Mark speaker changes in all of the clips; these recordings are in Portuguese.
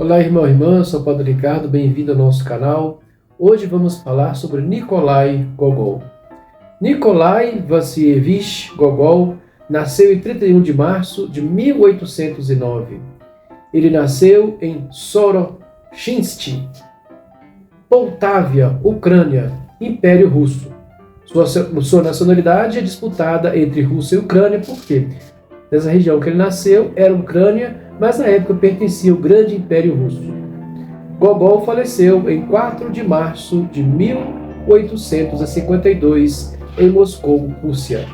Speaker 1: Olá, irmão e irmã, sou o Padre Ricardo, bem-vindo ao nosso canal. Hoje vamos falar sobre Nikolai Gogol. Nikolai Vassilievich Gogol nasceu em 31 de março de 1809. Ele nasceu em Sorochinsk, Poltávia, Ucrânia, Império Russo. Sua nacionalidade é disputada entre Rússia e Ucrânia, porque nessa região que ele nasceu era Ucrânia, mas na época pertencia ao grande Império Russo. Gogol faleceu em 4 de março de 1852 em Moscou, Rússia.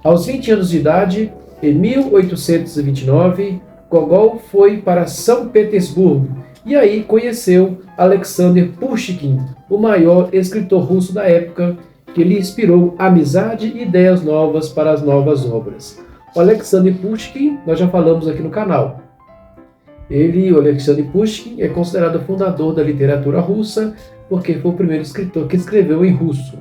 Speaker 1: Aos 20 anos de idade, em 1829, Gogol foi para São Petersburgo e aí conheceu Alexander Pushkin, o maior escritor russo da época, que lhe inspirou amizade e ideias novas para as novas obras. O Alexander Pushkin, nós já falamos aqui no canal. O Alexander Pushkin, é considerado o fundador da literatura russa, porque foi o primeiro escritor que escreveu em russo.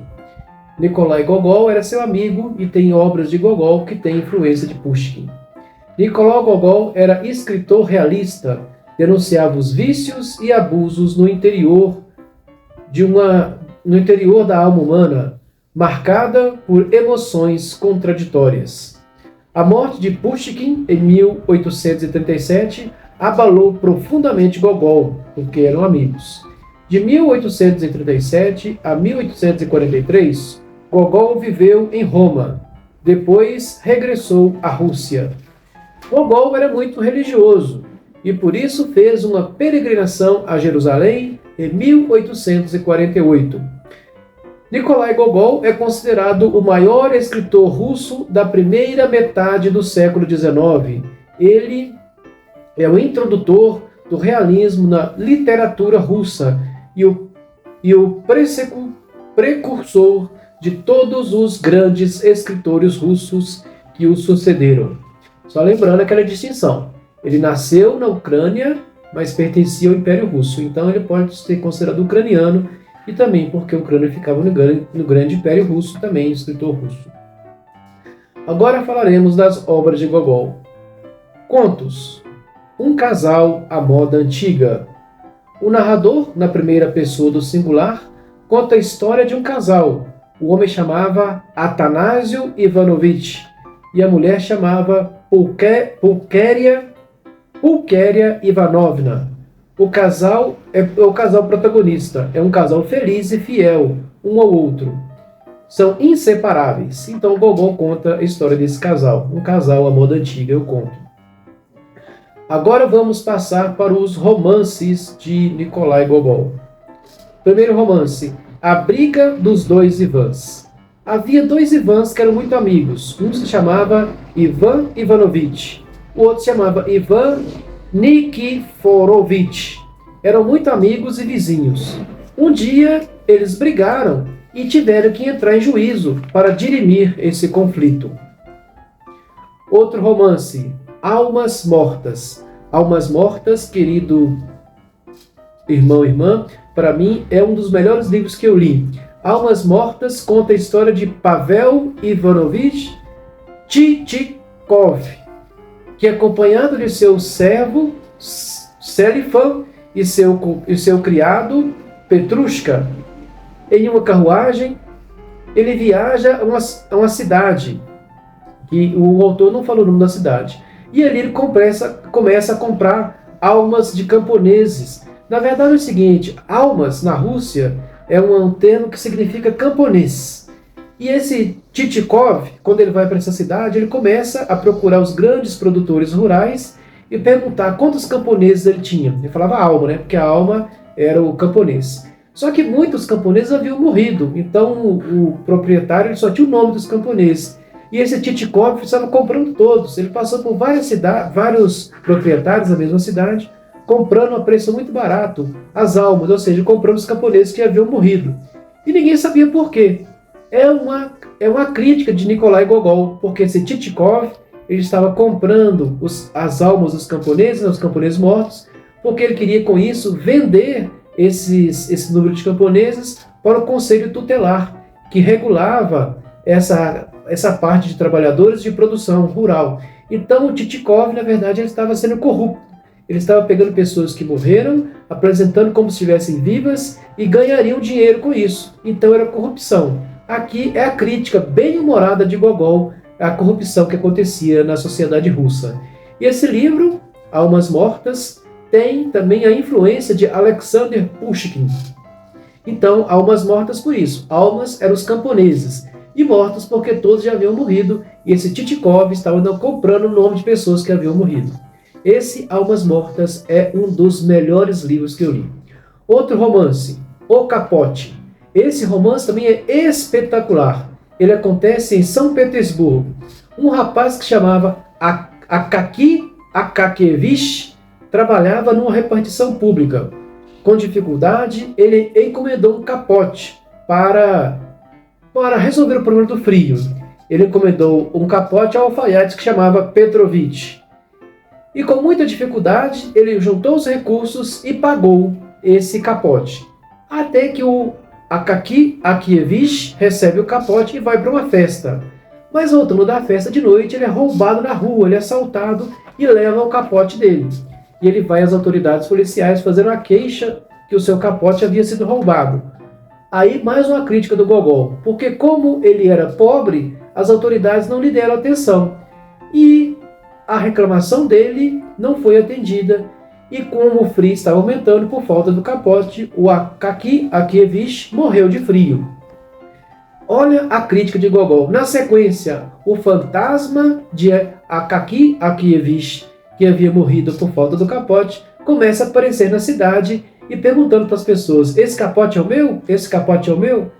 Speaker 1: Nikolai Gogol era seu amigo e tem obras de Gogol que têm influência de Pushkin. Nikolai Gogol era escritor realista, denunciava os vícios e abusos no interior da alma humana, marcada por emoções contraditórias. A morte de Pushkin, em 1837, abalou profundamente Gogol, porque eram amigos. De 1837 a 1843, Gogol viveu em Roma. Depois regressou à Rússia. Gogol era muito religioso e por isso fez uma peregrinação a Jerusalém em 1848. Nikolai Gogol é considerado o maior escritor russo da primeira metade do século XIX. Ele é o introdutor do realismo na literatura russa e o precursor de todos os grandes escritores russos que o sucederam. Só lembrando aquela distinção. Ele nasceu na Ucrânia, mas pertencia ao Império Russo. Então ele pode ser considerado ucraniano e também porque a Ucrânia ficava no grande Império Russo, também escritor russo. Agora falaremos das obras de Gogol. Contos. Um casal à moda antiga. O narrador, na primeira pessoa do singular, conta a história de um casal. O homem chamava Atanásio Ivanovich e a mulher chamava Pulquéria Ivanovna. O casal é o casal protagonista, é um casal feliz e fiel um ao outro. São inseparáveis. Então Gogol conta a história desse casal, um casal à moda antiga, eu conto. Agora vamos passar para os romances de Nikolai Gogol. Primeiro romance, A Briga dos Dois Ivans. Havia dois Ivans que eram muito amigos. Um se chamava Ivan Ivanovich, o outro se chamava Ivan Nikiforovich. Eram muito amigos e vizinhos. Um dia eles brigaram e tiveram que entrar em juízo para dirimir esse conflito. Outro romance, Almas Mortas. Almas Mortas, querido irmão e irmã, para mim é um dos melhores livros que eu li. Almas Mortas conta a história de Pavel Ivanovich Tchitchikov, que acompanhado de seu servo Selifan e seu criado Petrushka, em uma carruagem, ele viaja a uma cidade, que o autor não falou o nome da cidade, e ali ele começa a comprar almas de camponeses. Na verdade é o seguinte, almas na Rússia é um termo que significa camponês. E esse Tchitchikov, quando ele vai para essa cidade, ele começa a procurar os grandes produtores rurais e perguntar quantos camponeses ele tinha. Ele falava alma, né? Porque a alma era o camponês. Só que muitos camponeses haviam morrido, então o proprietário ele só tinha o nome dos camponeses. E esse Tchitchikov estava comprando todos. Ele passou por vários proprietários da mesma cidade, comprando a preço muito barato as almas, ou seja, comprando os camponeses que haviam morrido. E ninguém sabia por quê. É uma crítica de Nikolai Gogol, porque esse Tchitchikov ele estava comprando as almas dos camponeses, os camponeses mortos, porque ele queria com isso vender esse número de camponeses para o Conselho Tutelar, que regulava essa parte de trabalhadores de produção rural. Então o Tchitchikov, na verdade, ele estava sendo corrupto. Ele estava pegando pessoas que morreram, apresentando como se estivessem vivas e ganhariam dinheiro com isso. Então era corrupção. Aqui é a crítica bem humorada de Gogol à corrupção que acontecia na sociedade russa. E esse livro, Almas Mortas, tem também a influência de Alexander Pushkin. Então, almas mortas por isso. Almas eram os camponeses. E mortos porque todos já haviam morrido. E esse Titikov estava comprando o nome de pessoas que haviam morrido. Esse Almas Mortas é um dos melhores livros que eu li. Outro romance, O Capote. Esse romance também é espetacular. Ele acontece em São Petersburgo. Um rapaz que chamava Akaki Akakievich trabalhava numa repartição pública. Com dificuldade, ele encomendou um capote para resolver o problema do frio. Ele encomendou um capote ao alfaiate que chamava Petrovich. E com muita dificuldade, ele juntou os recursos e pagou esse capote. Até que o Akaki Akievich recebe o capote e vai para uma festa. Mas voltando da festa de noite, ele é roubado na rua, ele é assaltado e leva o capote dele. E ele vai às autoridades policiais fazer uma queixa que o seu capote havia sido roubado. Aí mais uma crítica do Gogol, porque como ele era pobre, as autoridades não lhe deram atenção. E a reclamação dele não foi atendida. E como o frio estava aumentando por falta do capote, o Akaki Akievich morreu de frio. Olha a crítica de Gogol. Na sequência, o fantasma de Akaki Akievich, que havia morrido por falta do capote, começa a aparecer na cidade e perguntando para as pessoas: esse capote é o meu? Esse capote é o meu?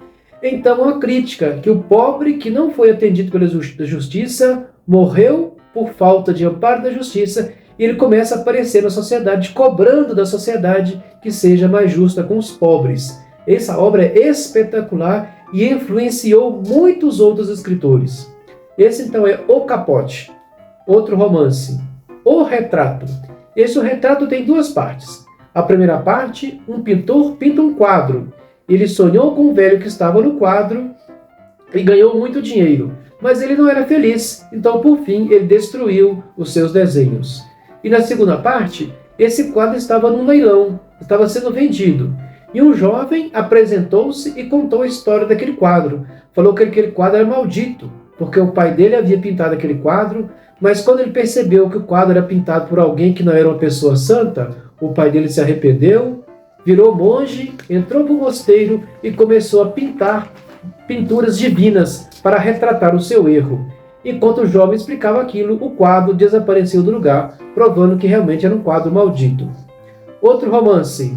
Speaker 1: Então, uma crítica que o pobre que não foi atendido pela justiça morreu por falta de amparo da justiça, e ele começa a aparecer na sociedade, cobrando da sociedade que seja mais justa com os pobres. Essa obra é espetacular e influenciou muitos outros escritores. Esse então é O Capote. Outro romance, O Retrato. Esse O Retrato tem duas partes. A primeira parte, um pintor pinta um quadro. Ele sonhou com um velho que estava no quadro e ganhou muito dinheiro, mas ele não era feliz, então por fim ele destruiu os seus desenhos. E na segunda parte, esse quadro estava num leilão, estava sendo vendido. E um jovem apresentou-se e contou a história daquele quadro. Falou que aquele quadro era maldito, porque o pai dele havia pintado aquele quadro, mas quando ele percebeu que o quadro era pintado por alguém que não era uma pessoa santa, o pai dele se arrependeu, virou monge, entrou para o mosteiro e começou a pintar pinturas divinas para retratar o seu erro. Enquanto o jovem explicava aquilo, o quadro desapareceu do lugar, provando que realmente era um quadro maldito. Outro romance,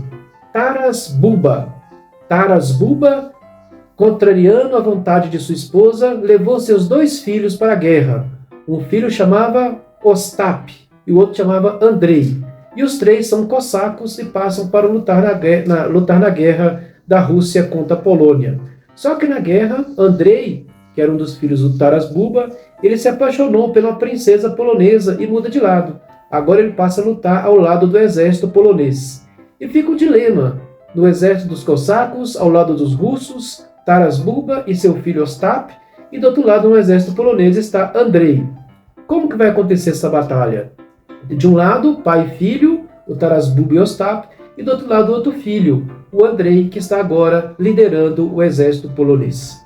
Speaker 1: Taras Bulba. Taras Bulba, contrariando a vontade de sua esposa, levou seus 2 filhos para a guerra. Um filho chamava Ostap e o outro chamava Andrei. E os 3 são cossacos e passam para lutar na guerra da Rússia contra a Polônia. Só que na guerra, Andrei, que era um dos filhos do Taras Bulba, ele se apaixonou pela princesa polonesa e muda de lado. Agora ele passa a lutar ao lado do exército polonês. E fica um dilema. No exército dos cossacos, ao lado dos russos, Taras Bulba e seu filho Ostap, e do outro lado, no exército polonês, está Andrei. Como que vai acontecer essa batalha? De um lado, pai e filho, o Taras Bulba e Ostap, e do outro lado, outro filho, o Andrei, que está agora liderando o exército polonês.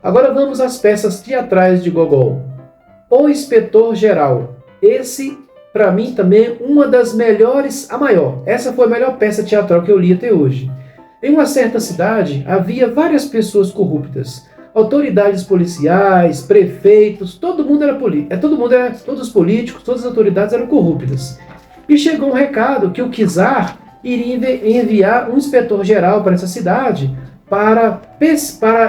Speaker 1: Agora vamos às peças teatrais de Gogol. O Inspetor Geral. Esse, para mim, também é uma das melhores, a maior. Essa foi a melhor peça teatral que eu li até hoje. Em uma certa cidade, havia várias pessoas corruptas. Autoridades policiais, prefeitos, todo mundo era todos os políticos, todas as autoridades eram corruptas. E chegou um recado que o czar iria enviar um inspetor-geral para essa cidade para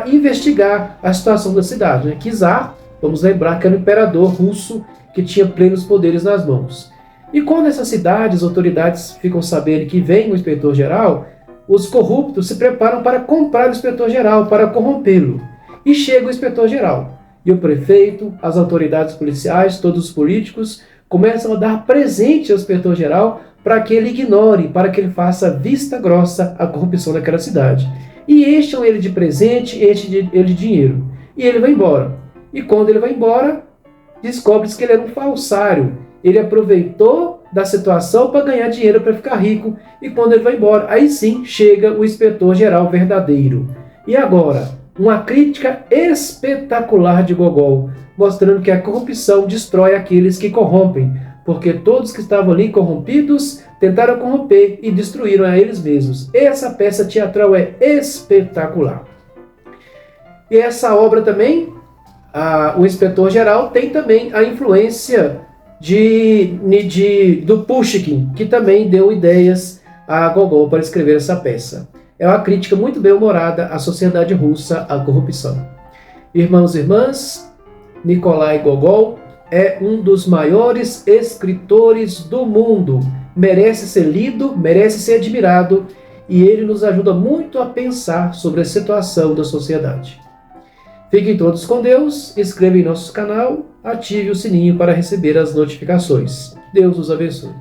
Speaker 1: investigar a situação da cidade. Né? Czar, vamos lembrar que era o imperador russo que tinha plenos poderes nas mãos. E quando essa cidade, as autoridades ficam sabendo que vem o inspetor-geral, os corruptos se preparam para comprar o inspetor-geral, para corrompê-lo. E chega o inspetor-geral. E o prefeito, as autoridades policiais, todos os políticos, começam a dar presente ao inspetor-geral para que ele ignore, para que ele faça vista grossa à corrupção daquela cidade. E enchem ele de presente, enchem ele de dinheiro. E ele vai embora. E quando ele vai embora, descobre-se que ele era um falsário. Ele aproveitou da situação para ganhar dinheiro para ficar rico. E quando ele vai embora, aí sim chega o inspetor-geral verdadeiro. E agora, uma crítica espetacular de Gogol, mostrando que a corrupção destrói aqueles que corrompem, porque todos que estavam ali corrompidos tentaram corromper e destruíram a eles mesmos. Essa peça teatral é espetacular. E essa obra também, o Inspetor-Geral, tem também a influência do Pushkin, que também deu ideias a Gogol para escrever essa peça. É uma crítica muito bem-humorada à sociedade russa, à corrupção. Irmãos e irmãs, Nikolai Gogol é um dos maiores escritores do mundo. Merece ser lido, merece ser admirado, e ele nos ajuda muito a pensar sobre a situação da sociedade. Fiquem todos com Deus, inscreva em nosso canal, ative o sininho para receber as notificações. Deus os abençoe.